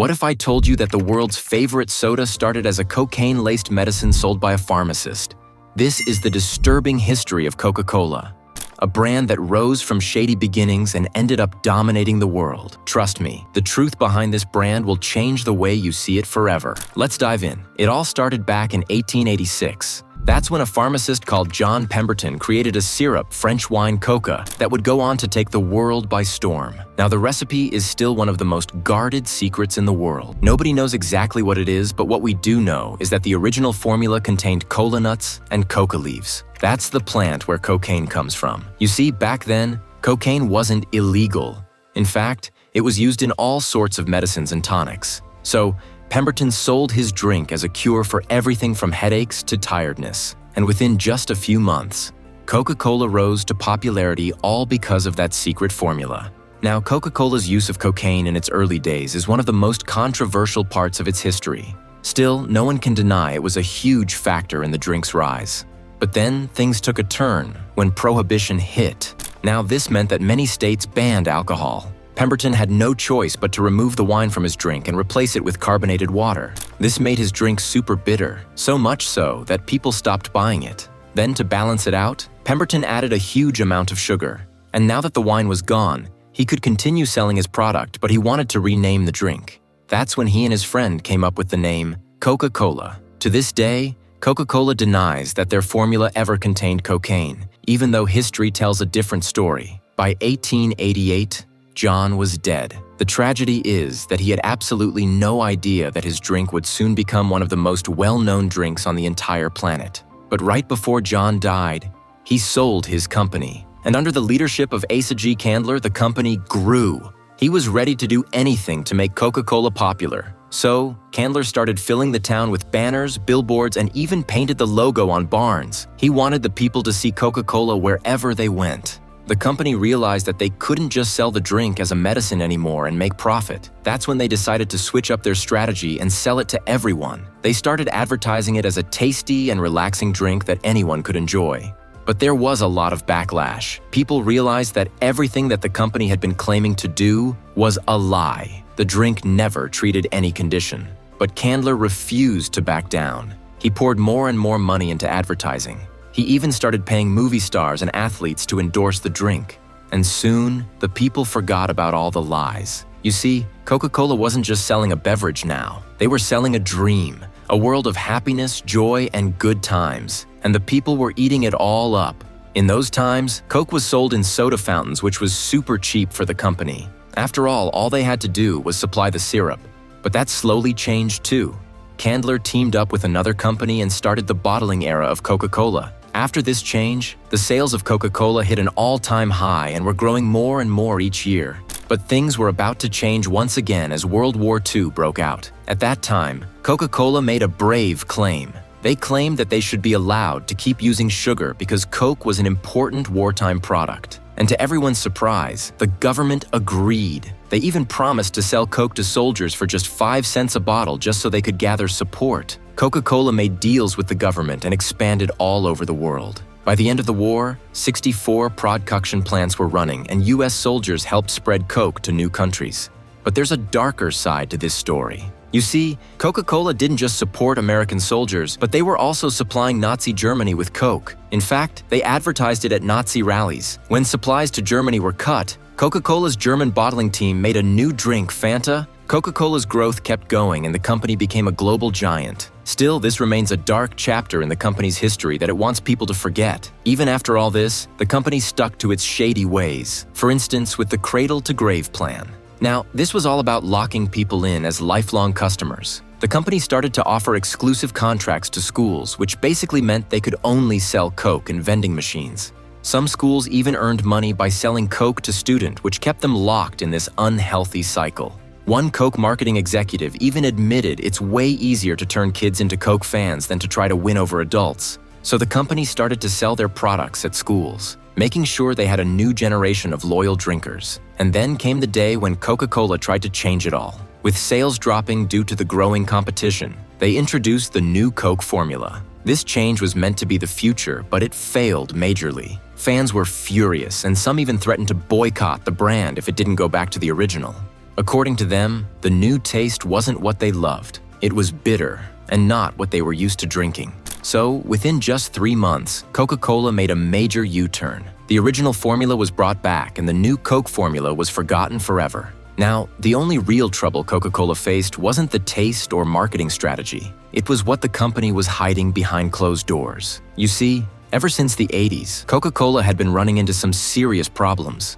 What if I told you that the world's favorite soda started as a cocaine-laced medicine sold by a pharmacist? This is the disturbing history of Coca-Cola, a brand that rose from shady beginnings and ended up dominating the world. Trust me, the truth behind this brand will change the way you see it forever. Let's dive in. It all started back in 1886. That's when a pharmacist called John Pemberton created a syrup, French wine Coca, that would go on to take the world by storm. Now, the recipe is still one of the most guarded secrets in the world. Nobody knows exactly what it is, but what we do know is that the original formula contained cola nuts and coca leaves. That's the plant where cocaine comes from. You see, back then, cocaine wasn't illegal. In fact, it was used in all sorts of medicines and tonics. So, Pemberton sold his drink as a cure for everything from headaches to tiredness. And within just a few months, Coca-Cola rose to popularity all because of that secret formula. Now, Coca-Cola's use of cocaine in its early days is one of the most controversial parts of its history. Still, no one can deny it was a huge factor in the drink's rise. But then, things took a turn when Prohibition hit. Now, this meant that many states banned alcohol. Pemberton had no choice but to remove the wine from his drink and replace it with carbonated water. This made his drink super bitter, so much so that people stopped buying it. Then, to balance it out, Pemberton added a huge amount of sugar. And now that the wine was gone, he could continue selling his product, but he wanted to rename the drink. That's when he and his friend came up with the name Coca-Cola. To this day, Coca-Cola denies that their formula ever contained cocaine, even though history tells a different story. By 1888, John was dead. The tragedy is that he had absolutely no idea that his drink would soon become one of the most well-known drinks on the entire planet. But right before John died, he sold his company. And under the leadership of Asa G. Candler, the company grew. He was ready to do anything to make Coca-Cola popular. So, Candler started filling the town with banners, billboards, and even painted the logo on barns. He wanted the people to see Coca-Cola wherever they went. The company realized that they couldn't just sell the drink as a medicine anymore and make profit. That's when they decided to switch up their strategy and sell it to everyone. They started advertising it as a tasty and relaxing drink that anyone could enjoy. But there was a lot of backlash. People realized that everything that the company had been claiming to do was a lie. The drink never treated any condition. But Candler refused to back down. He poured more and more money into advertising. He even started paying movie stars and athletes to endorse the drink. And soon, the people forgot about all the lies. You see, Coca-Cola wasn't just selling a beverage now. They were selling a dream, a world of happiness, joy, and good times. And the people were eating it all up. In those times, Coke was sold in soda fountains, which was super cheap for the company. After all they had to do was supply the syrup. But that slowly changed too. Candler teamed up with another company and started the bottling era of Coca-Cola. After this change, the sales of Coca-Cola hit an all-time high and were growing more and more each year. But things were about to change once again as World War II broke out. At that time, Coca-Cola made a brave claim. They claimed that they should be allowed to keep using sugar because Coke was an important wartime product. And to everyone's surprise, the government agreed. They even promised to sell Coke to soldiers for just 5 cents a bottle just so they could gather support. Coca-Cola made deals with the government and expanded all over the world. By the end of the war, 64 production plants were running, and US soldiers helped spread Coke to new countries. But there's a darker side to this story. You see, Coca-Cola didn't just support American soldiers, but they were also supplying Nazi Germany with Coke. In fact, they advertised it at Nazi rallies. When supplies to Germany were cut, Coca-Cola's German bottling team made a new drink, Fanta. Coca-Cola's growth kept going and the company became a global giant. Still, this remains a dark chapter in the company's history that it wants people to forget. Even after all this, the company stuck to its shady ways. For instance, with the cradle-to-grave plan. Now, this was all about locking people in as lifelong customers. The company started to offer exclusive contracts to schools, which basically meant they could only sell Coke in vending machines. Some schools even earned money by selling Coke to students, which kept them locked in this unhealthy cycle. One Coke marketing executive even admitted it's way easier to turn kids into Coke fans than to try to win over adults. So the company started to sell their products at schools, making sure they had a new generation of loyal drinkers. And then came the day when Coca-Cola tried to change it all. With sales dropping due to the growing competition, they introduced the new Coke formula. This change was meant to be the future, but it failed majorly. Fans were furious, and some even threatened to boycott the brand if it didn't go back to the original. According to them, the new taste wasn't what they loved. It was bitter and not what they were used to drinking. So, within just 3 months, Coca-Cola made a major U-turn. The original formula was brought back and the new Coke formula was forgotten forever. Now, the only real trouble Coca-Cola faced wasn't the taste or marketing strategy. It was what the company was hiding behind closed doors. You see, ever since the 80s, Coca-Cola had been running into some serious problems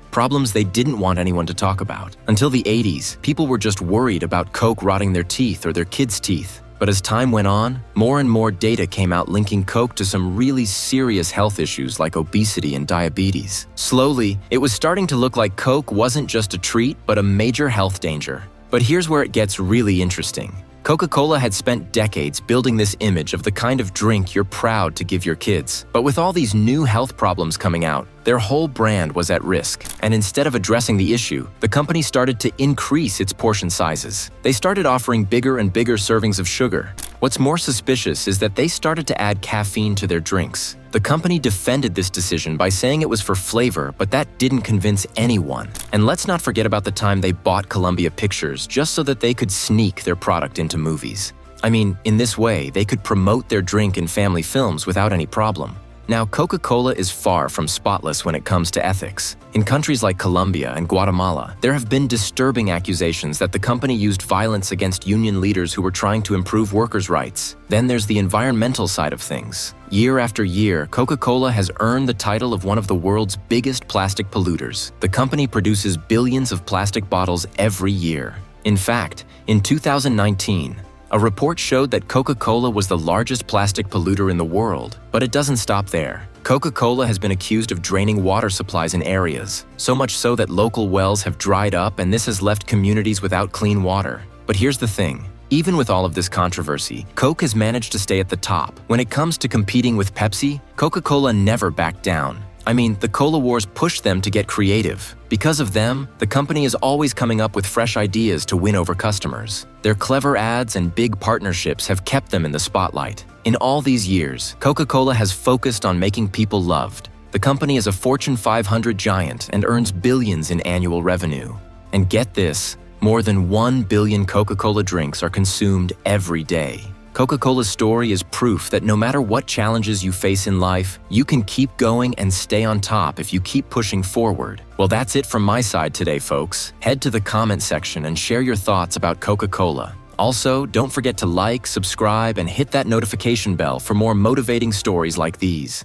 they didn't want anyone to talk about. Until the 80s, people were just worried about Coke rotting their teeth or their kids' teeth. But as time went on, more and more data came out linking Coke to some really serious health issues like obesity and diabetes. Slowly, it was starting to look like Coke wasn't just a treat, but a major health danger. But here's where it gets really interesting. Coca-Cola had spent decades building this image of the kind of drink you're proud to give your kids. But with all these new health problems coming out, their whole brand was at risk. And instead of addressing the issue, the company started to increase its portion sizes. They started offering bigger and bigger servings of sugar. What's more suspicious is that they started to add caffeine to their drinks. The company defended this decision by saying it was for flavor, but that didn't convince anyone. And let's not forget about the time they bought Columbia Pictures just so that they could sneak their product into movies. I mean, in this way, they could promote their drink in family films without any problem. Now, Coca-Cola is far from spotless when it comes to ethics. In countries like Colombia and Guatemala, there have been disturbing accusations that the company used violence against union leaders who were trying to improve workers' rights. Then there's the environmental side of things. Year after year, Coca-Cola has earned the title of one of the world's biggest plastic polluters. The company produces billions of plastic bottles every year. In fact, in 2019, a report showed that Coca-Cola was the largest plastic polluter in the world. But it doesn't stop there. Coca-Cola has been accused of draining water supplies in areas, so much so that local wells have dried up and this has left communities without clean water. But here's the thing. Even with all of this controversy, Coke has managed to stay at the top. When it comes to competing with Pepsi, Coca-Cola never backed down. I mean, the cola wars pushed them to get creative. Because of them, the company is always coming up with fresh ideas to win over customers. Their clever ads and big partnerships have kept them in the spotlight. In all these years, Coca-Cola has focused on making people loved. The company is a Fortune 500 giant and earns billions in annual revenue. And get this, more than 1 billion Coca-Cola drinks are consumed every day. Coca-Cola's story is proof that no matter what challenges you face in life, you can keep going and stay on top if you keep pushing forward. Well, that's it from my side today, folks. Head to the comment section and share your thoughts about Coca-Cola. Also, don't forget to like, subscribe, and hit that notification bell for more motivating stories like these.